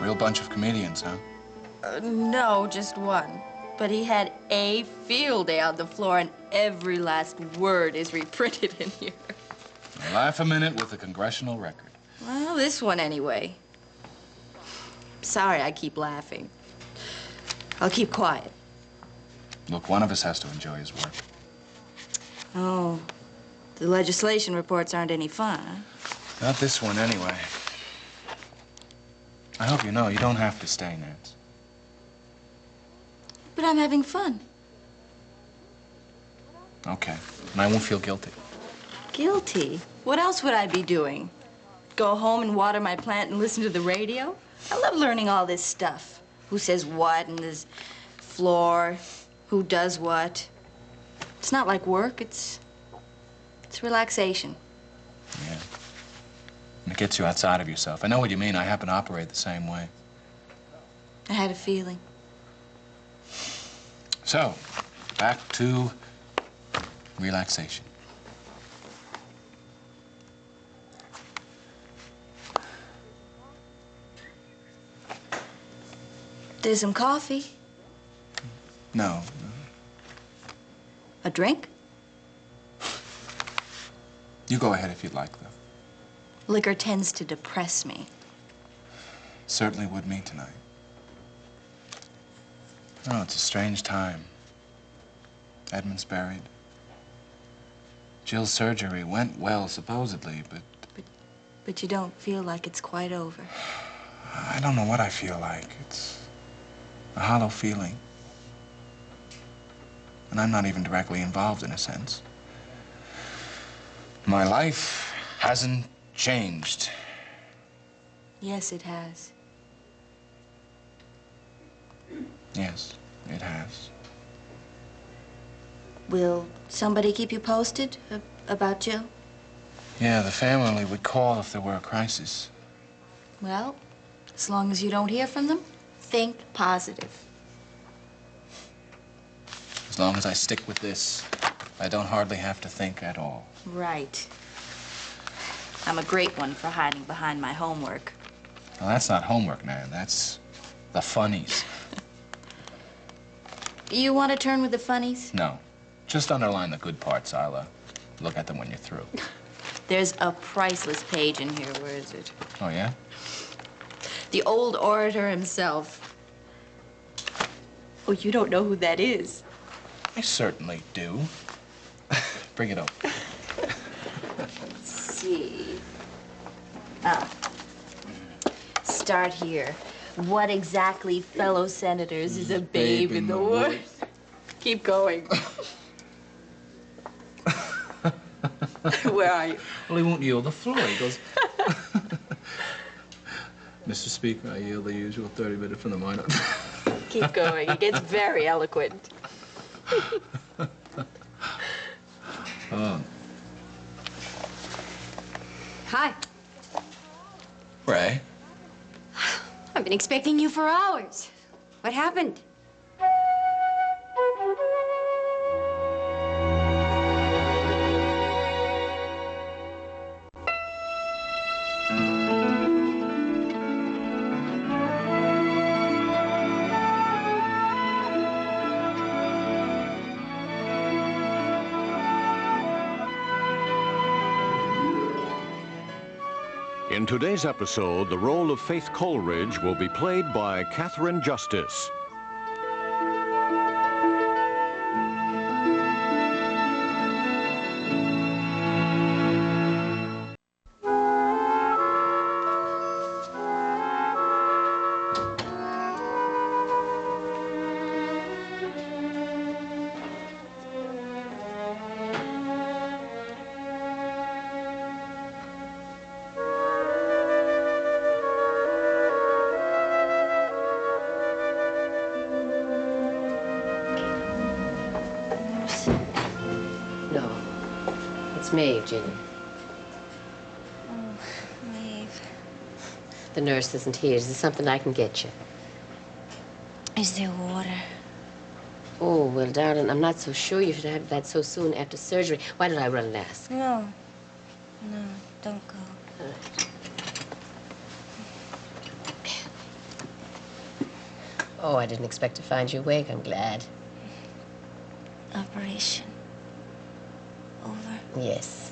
Real bunch of comedians, huh? No, just one. But he had a field day on the floor, and every last word is reprinted in here. A laugh a minute with a congressional record. Well, this one anyway. Sorry I keep laughing. I'll keep quiet. Look, one of us has to enjoy his work. Oh, the legislation reports aren't any fun, huh? Not this one, anyway. I hope you know you don't have to stay, Nance. But I'm having fun. Okay, and I won't feel guilty. Guilty? What else would I be doing? Go home and water my plant and listen to the radio? I love learning all this stuff. Who says what and this floor, who does what. It's not like work, it's relaxation. Yeah. And it gets you outside of yourself. I know what you mean. I happen to operate the same way. I had a feeling. So, back to relaxation. There's some coffee. No. A drink? You go ahead if you'd like, though. Liquor tends to depress me. Certainly would me tonight. Oh, it's a strange time. Edmund's buried. Jill's surgery went well, supposedly, But you don't feel like it's quite over. I don't know what I feel like. It's a hollow feeling. And I'm not even directly involved in a sense. My life hasn't changed. Yes, it has. Yes, it has. Will somebody keep you posted about Jill? Yeah, the family would call if there were a crisis. Well, as long as you don't hear from them, think positive. As long as I stick with this, I don't hardly have to think at all. Right. I'm a great one for hiding behind my homework. Well, that's not homework, Nan. That's the funnies. You want to turn with the funnies? No. Just underline the good parts. I'll look at them when you're through. There's a priceless page in here. Where is it? Oh, yeah? The old orator himself. Oh, you don't know who that is? I certainly do. Bring it up. Let's see. Start here. What exactly, fellow senators, is a babe in the woods? Keep going. Where are you? Well, he won't yield the floor. He goes... Mr. Speaker, I yield the usual 30 minutes from the minor. Keep going. He gets very eloquent. Hi. Ray? I've been expecting you for hours. What happened? In today's episode, the role of Faith Coleridge will be played by Catherine Justice. Maeve, Ginny. Oh, Maeve. The nurse isn't here. Is there something I can get you? Is there water? Oh, well, darling, I'm not so sure you should have that so soon after surgery. Why did I run and ask? No. No, don't go. Oh, I didn't expect to find you awake. I'm glad. Operation. Over. Yes,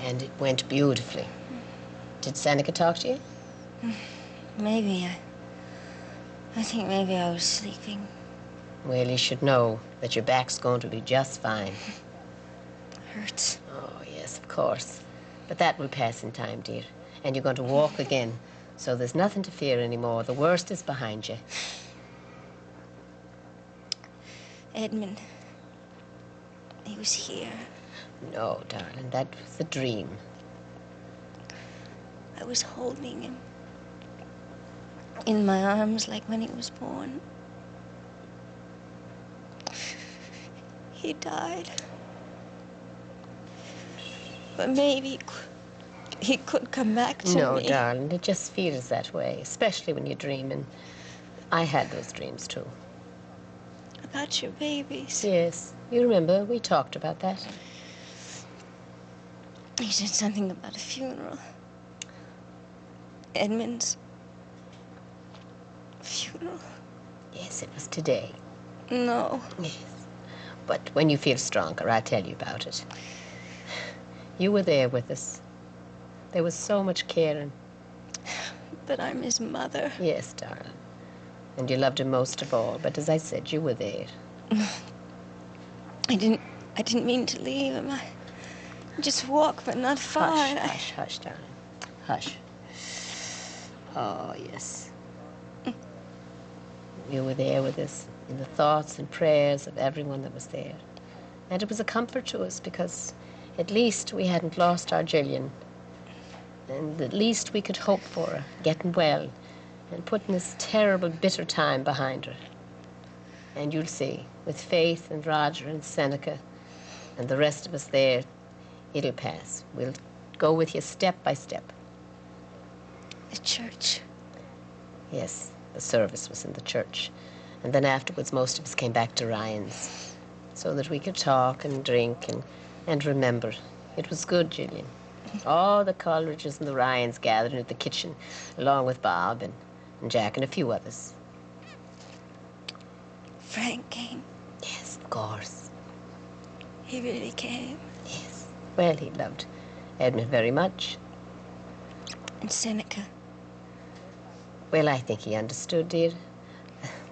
and it went beautifully. Did Seneca talk to you? Maybe. I think maybe I was sleeping. Well, you should know that your back's going to be just fine. Hurts. Oh, yes, of course. But that will pass in time, dear. And you're going to walk again. So there's nothing to fear anymore. The worst is behind you. Edmund. He was here. No, darling, that was a dream. I was holding him. In my arms like when he was born. He died. But maybe he could come back to me. No, darling, it just feels that way, especially when you dream. And I had those dreams, too. About your babies. Yes, you remember, we talked about that. You said something about a funeral. Edmund's funeral. Yes, it was today. No. Yes. But when you feel stronger, I'll tell you about it. You were there with us. There was so much caring. But I'm his mother. Yes, darling. And you loved him most of all. But as I said, you were there. I didn't mean to leave him. I just walk, but not far. Hush, hush, hush, darling. Hush. Oh, yes. You were there with us in the thoughts and prayers of everyone that was there. And it was a comfort to us because at least we hadn't lost our Gillian. And at least we could hope for her getting well and putting this terrible, bitter time behind her. And you'll see, with Faith and Roger and Seneca and the rest of us there, it'll pass. We'll go with you step by step. The church. Yes, the service was in the church. And then afterwards, most of us came back to Ryan's so that we could talk and drink and remember. It was good, Gillian. All the Coleridges and the Ryans gathered at the kitchen, along with Bob and Jack and a few others. Frank came. Yes, of course. He really came. Yes. Well, he loved Edmund very much. And Seneca. Well, I think he understood, dear.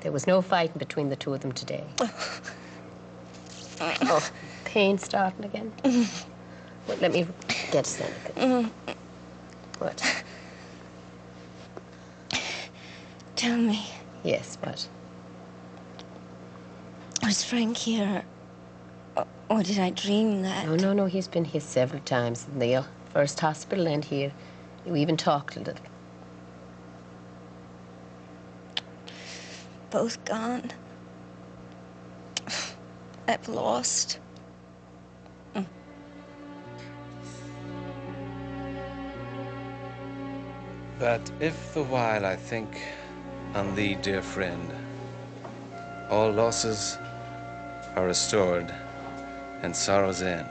There was no fighting between the two of them today. Oh, pain starting again? Well, let me get Seneca. What? Tell me, Yes, what? was Frank here? Or did I dream that? No, he's been here several times in the first hospital and here. We even talked a little. Both gone. I've lost. But if the while I think on thee, dear friend, all losses are restored and sorrow's end.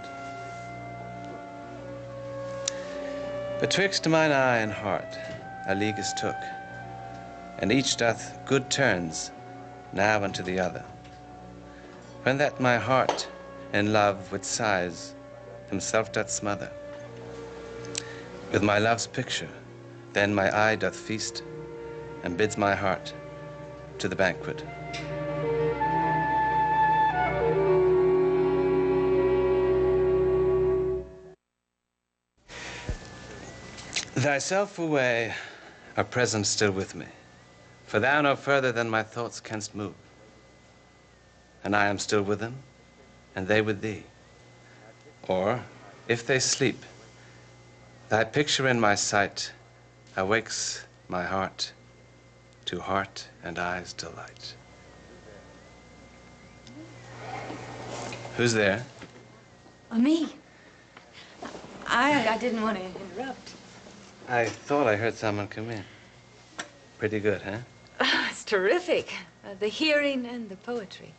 Betwixt mine eye and heart a league is took, and each doth good turns now unto the other. When that my heart in love with sighs himself doth smother, with my love's picture then my eye doth feast, and bids my heart to the banquet. Thyself away, are present still with me, for thou no further than my thoughts canst move. And I am still with them, and they with thee. Or, if they sleep, thy picture in my sight awakes my heart to heart and eyes delight. Who's there? Me. I didn't want to interrupt. I thought I heard someone come in. Pretty good, huh? It's terrific. The hearing and the poetry.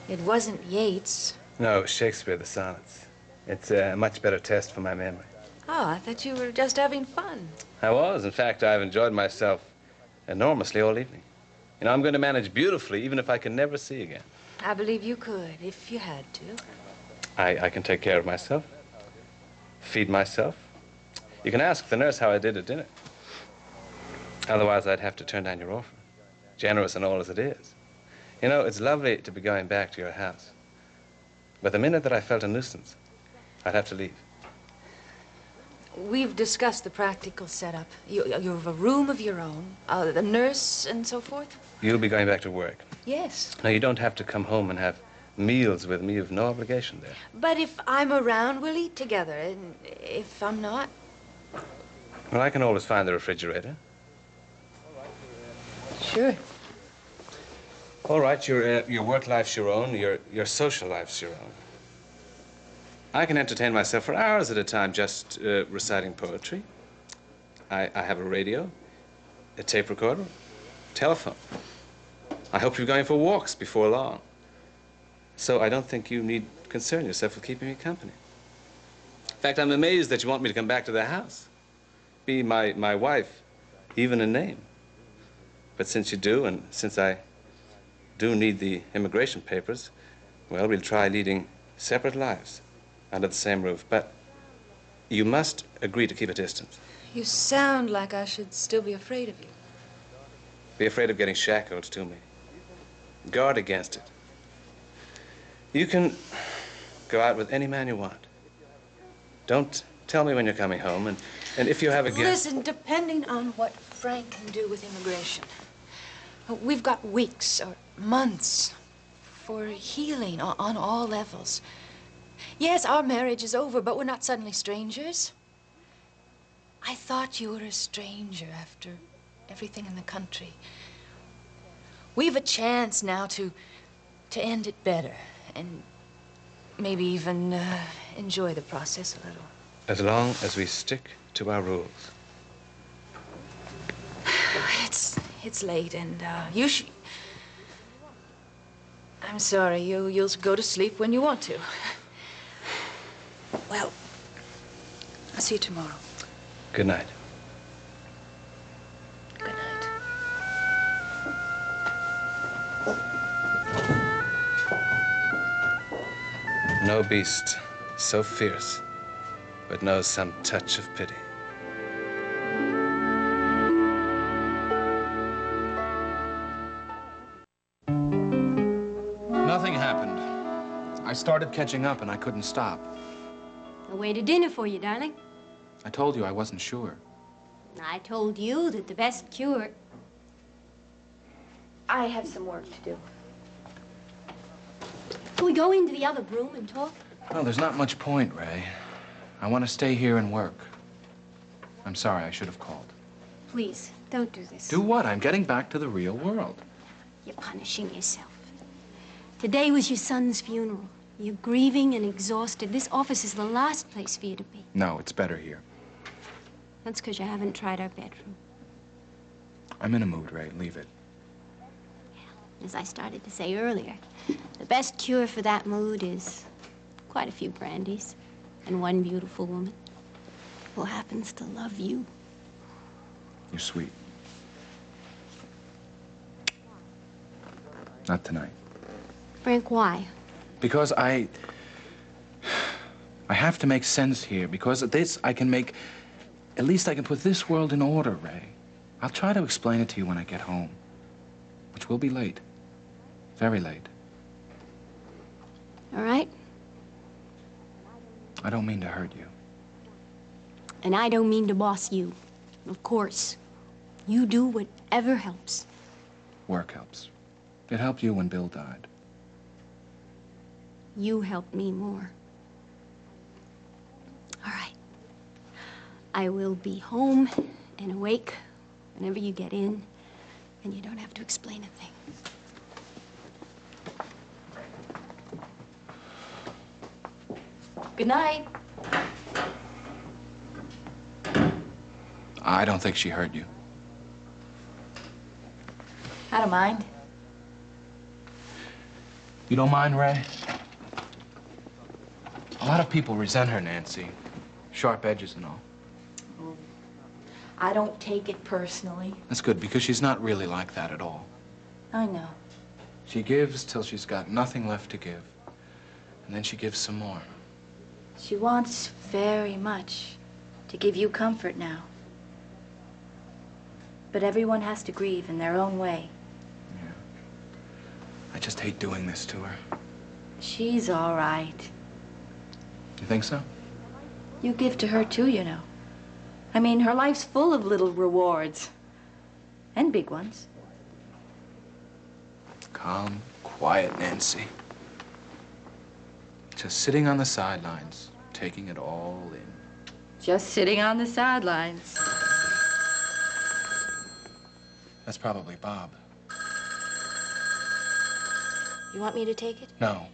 It wasn't Yeats. No, Shakespeare, the sonnets. It's a much better test for my memory. Oh, I thought you were just having fun. I was. In fact, I've enjoyed myself enormously all evening. You know, I'm going to manage beautifully, even if I can never see again. I believe you could, if you had to. I can take care of myself, feed myself. You can ask the nurse how I did at dinner. Otherwise, I'd have to turn down your offer, generous and all as it is. You know, it's lovely to be going back to your house. But the minute that I felt a nuisance, I'd have to leave. We've discussed the practical setup. You have a room of your own, the nurse and so forth. You'll be going back to work. Yes. Now, you don't have to come home and have meals with me. You've no obligation there. But if I'm around, we'll eat together. And if I'm not... Well, I can always find the refrigerator. Sure. All right, your work life's your own, your social life's your own. I can entertain myself for hours at a time just reciting poetry. I have a radio, a tape recorder, telephone. I hope you're going for walks before long. So I don't think you need concern yourself with keeping me company. In fact, I'm amazed that you want me to come back to the house. Be my wife, even in name. But since you do, and since I do need the immigration papers, well, we'll try leading separate lives under the same roof. But you must agree to keep a distance. You sound like I should still be afraid of you. Be afraid of getting shackled to me. Guard against it. You can go out with any man you want. Don't tell me when you're coming home, and if you have a guest... Listen, depending on what Frank can do with immigration, we've got weeks or months for healing on all levels. Yes, our marriage is over, but we're not suddenly strangers. I thought you were a stranger after everything in the country. We've a chance now to end it better and maybe even enjoy the process a little. As long as we stick to our rules. It's late, and you should... I'm sorry, you'll go to sleep when you want to. Well, I'll see you tomorrow. Good night. Good night. No beast so fierce, but knows some touch of pity. Nothing happened. I started catching up and I couldn't stop. I waited dinner for you, darling. I told you I wasn't sure. I told you that the best cure... I have some work to do. Can we go into the other room and talk? Well, there's not much point, Ray. I want to stay here and work. I'm sorry, I should have called. Please, don't do this. Do what? I'm getting back to the real world. You're punishing yourself. Today was your son's funeral. You're grieving and exhausted. This office is the last place for you to be. No, it's better here. That's because you haven't tried our bedroom. I'm in a mood, Ray. Leave it. As I started to say earlier, the best cure for that mood is quite a few brandies and one beautiful woman who happens to love you. You're sweet. Not tonight. Frank, why? Because I have to make sense here. Because of this, I can make... At least I can put this world in order, Ray. I'll try to explain it to you when I get home. Which will be late. Very late. All right? I don't mean to hurt you. And I don't mean to boss you. Of course. You do whatever helps. Work helps. It helped you when Bill died. You helped me more. All right. I will be home and awake whenever you get in, and you don't have to explain a thing. Good night. I don't think she hurt you. I don't mind. You don't mind, Ray? A lot of people resent her, Nancy. Sharp edges and all. I don't take it personally. That's good, because she's not really like that at all. I know. She gives till she's got nothing left to give. And then she gives some more. She wants very much to give you comfort now. But everyone has to grieve in their own way. Yeah. I just hate doing this to her. She's all right. You think so? You give to her too, you know. I mean, her life's full of little rewards. And big ones. Calm, quiet Nancy. Just sitting on the sidelines, taking it all in. Just sitting on the sidelines. That's probably Bob. You want me to take it? No.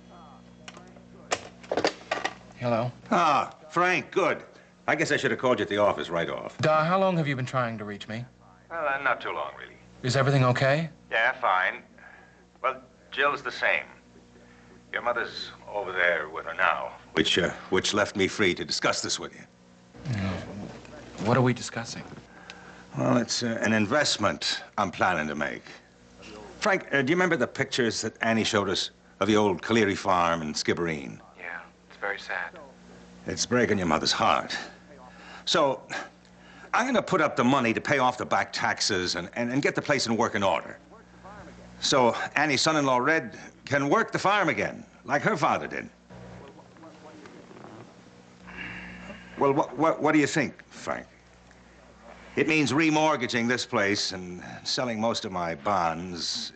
Hello? Ah, Frank, good. I guess I should have called you at the office right off. How long have you been trying to reach me? Well, not too long, really. Is everything okay? Yeah, fine. Well, Jill's the same. Your mother's over there with her now. Which left me free to discuss this with you. What are we discussing? Well, it's an investment I'm planning to make. Frank, do you remember the pictures that Annie showed us of the old Cleary farm in Skibbereen? Yeah, it's very sad. It's breaking your mother's heart. So, I'm going to put up the money to pay off the back taxes and get the place in working order. So, Annie's son-in-law, Red, can work the farm again, like her father did. Well, what do you think, Frank? It means remortgaging this place and selling most of my bonds.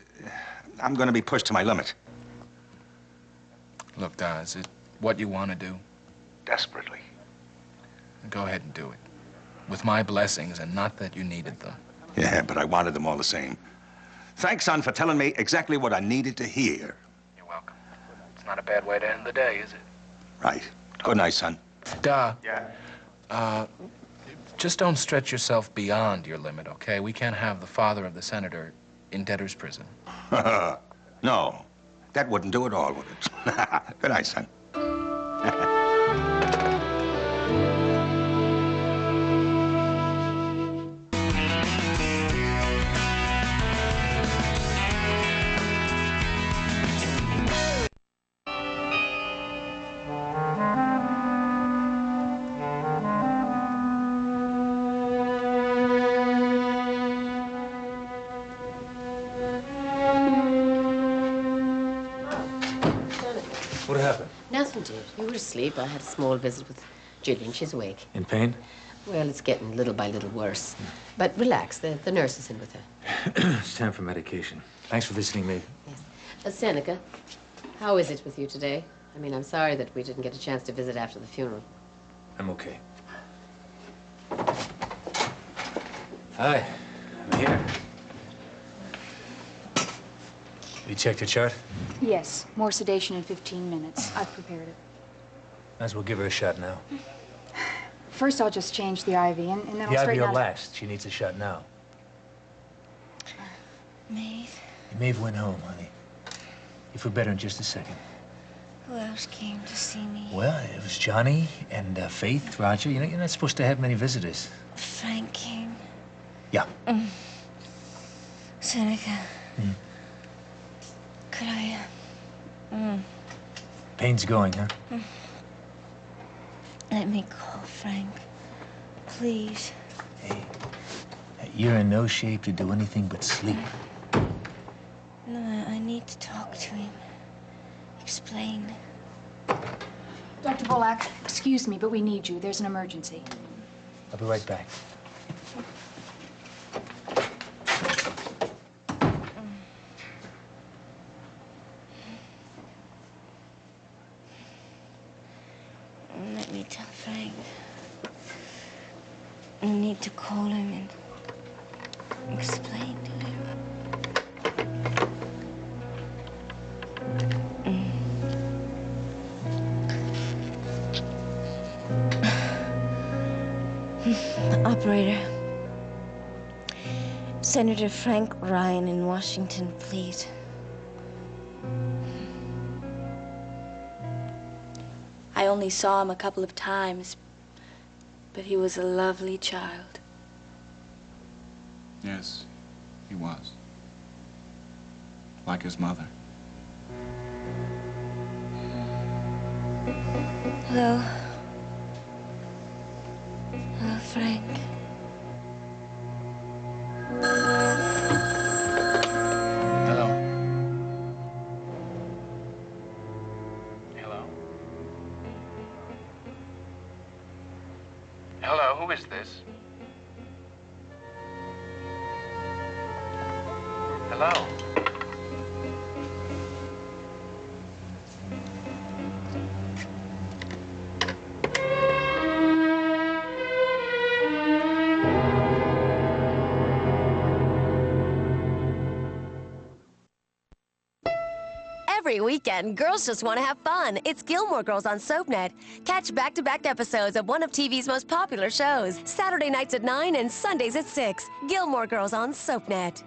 I'm going to be pushed to my limit. Look, Da, is it what you want to do? Desperately. Go ahead and do it. With my blessings, and not that you needed them. Yeah, but I wanted them all the same. Thanks, son, for telling me exactly what I needed to hear. You're welcome. It's not a bad way to end the day, is it? Right. Good night, son. Da. Yeah. Just don't stretch yourself beyond your limit, okay? We can't have the father of the senator in debtor's prison. No, that wouldn't do it all, would it? Good night, son. What happened? Nothing, dear. You were asleep. I had a small visit with Gillian. She's awake. In pain? Well, it's getting little by little worse. But relax. The nurse is in with her. It's time for medication. Thanks for visiting me. Yes. Seneca, how is it with you today? I mean, I'm sorry that we didn't get a chance to visit after the funeral. I'm okay. Hi, I'm here. You checked your chart? Yes, more sedation in 15 minutes. I've prepared it. Might as well give her a shot now. First, I'll just change the IV, and then I'll The IV straighten will out... last. She needs a shot now. Maeve, Maeve went home, honey. You feel better in just a second. who else came to see me? Well, it was Johnny and Faith, Roger. You know, you're not supposed to have many visitors. Frank came. Yeah. Seneca. Could I, Pain's going, huh? let me call Frank, please? Hey, you're in no shape to do anything but sleep. No, I need to talk to him. Explain. Dr. Bullock, excuse me, but we need you. There's an emergency. I'll be right back. Let me tell Frank. I need to call him and explain to him. Operator. Senator Frank Ryan in Washington, please. I only saw him a couple of times, but he was a lovely child. Yes, he was. like his mother. Hello. Hello, Frank. Hello. Hello? Hello, who is this? Hello? Every weekend, girls just want to have fun. It's Gilmore Girls on SoapNet. Catch back-to-back episodes of one of TV's most popular shows. Saturday nights at 9 and Sundays at 6. Gilmore Girls on SoapNet.